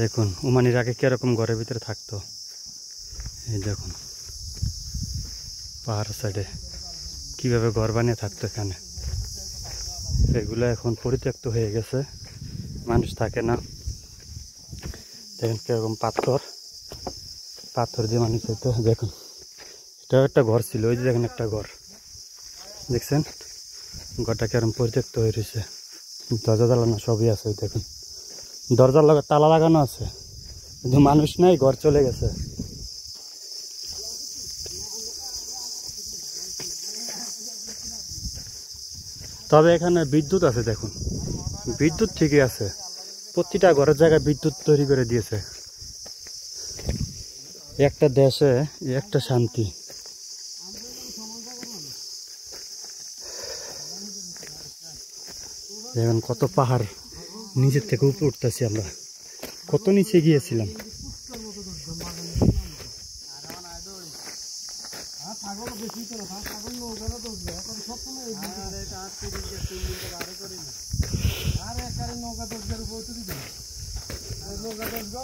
দেখুন ওমানির আগে কিরকম ঘরের ভিতরে থাকতো। এই দেখুন পাহাড় সাইডে কিভাবে ঘর বানিয়ে থাকতো এখানে। এগুলো এখন পরিত্যক্ত হয়ে গেছে, মানুষ থাকে না। দেখেন কিরকম পাথর পাথর দিয়ে মানুষ হইতো। দেখুন এটাও একটা ঘর ছিল, ওই যে দেখেন একটা ঘর দেখছেন, ঘরটা কিরকম পরিত্যক্ত হয়ে রয়েছে। দরজা জ্বালানো সবই আছে, ওই দেখুন দরজার লগে তালা লাগানো আছে, কিন্তু মানুষ নাই, ঘর চলে গেছে। তবে এখানে বিদ্যুৎ আছে, দেখুন বিদ্যুৎ ঠিকই আছে, প্রতিটা ঘরের জায়গায় বিদ্যুৎ তৈরি করে দিয়েছে। একটা দেশে একটা শান্তি। দেখুন কত পাহাড় নিচের থেকে উপরে উঠতেছি আমরা, কত নিচে গিয়েছিলাম।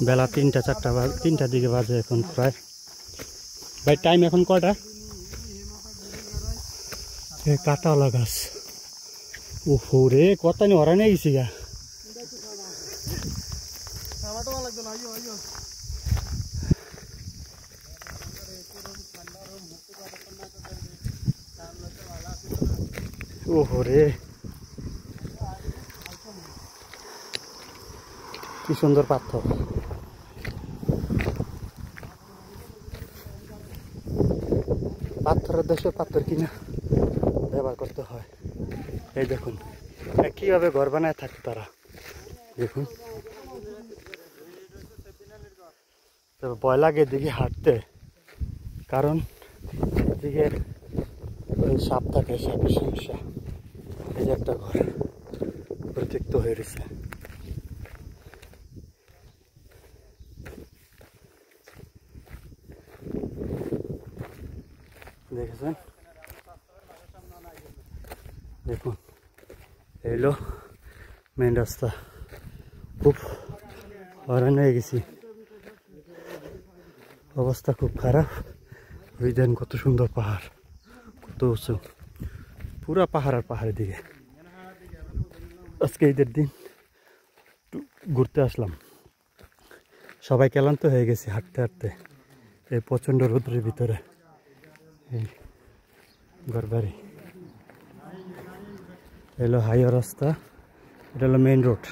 বেলা 3টা 4টা 3টার দিকে বাজে এখন প্রায়। ভাই টাইম এখন কয়টা? কাঁটাওয়ালা গাছ, ওহো রে কত নি হরা নিয়ে গেছি গা। ওহো রে কি সুন্দর পাথর। পাথরের দেশে পাথর কিনা ব্যবহার করতে হয়। এই দেখুন কিভাবে ঘর বানায় থাকে তারা, দেখুন। তবে ভয় লাগে এদিকে হাঁটতে, কারণ এদিকে সাপ থাকে, সাপের সমস্যা। এই যে একটা ঘর পরিত্যক্ত হয়ে রয়েছে। দেখেছেন, দেখুন এলো মেন রাস্তা। খুব হয়রান হয়ে গেছি, অবস্থা খুব খারাপ। ওই দেন কত সুন্দর পাহাড়, কত উঁচু, পুরা পাহাড় আর পাহাড়ের দিকে। আজকে ঈদের দিন ঘুরতে আসলাম, সবাই ক্লান্ত হয়ে গেছে হাঁটতে হাঁটতে এই প্রচণ্ড রৌদ্রের ভিতরে। এই ঘরবাড়ি এলো হাইওয়ে রাস্তা, এটা হলো মেইন রোড।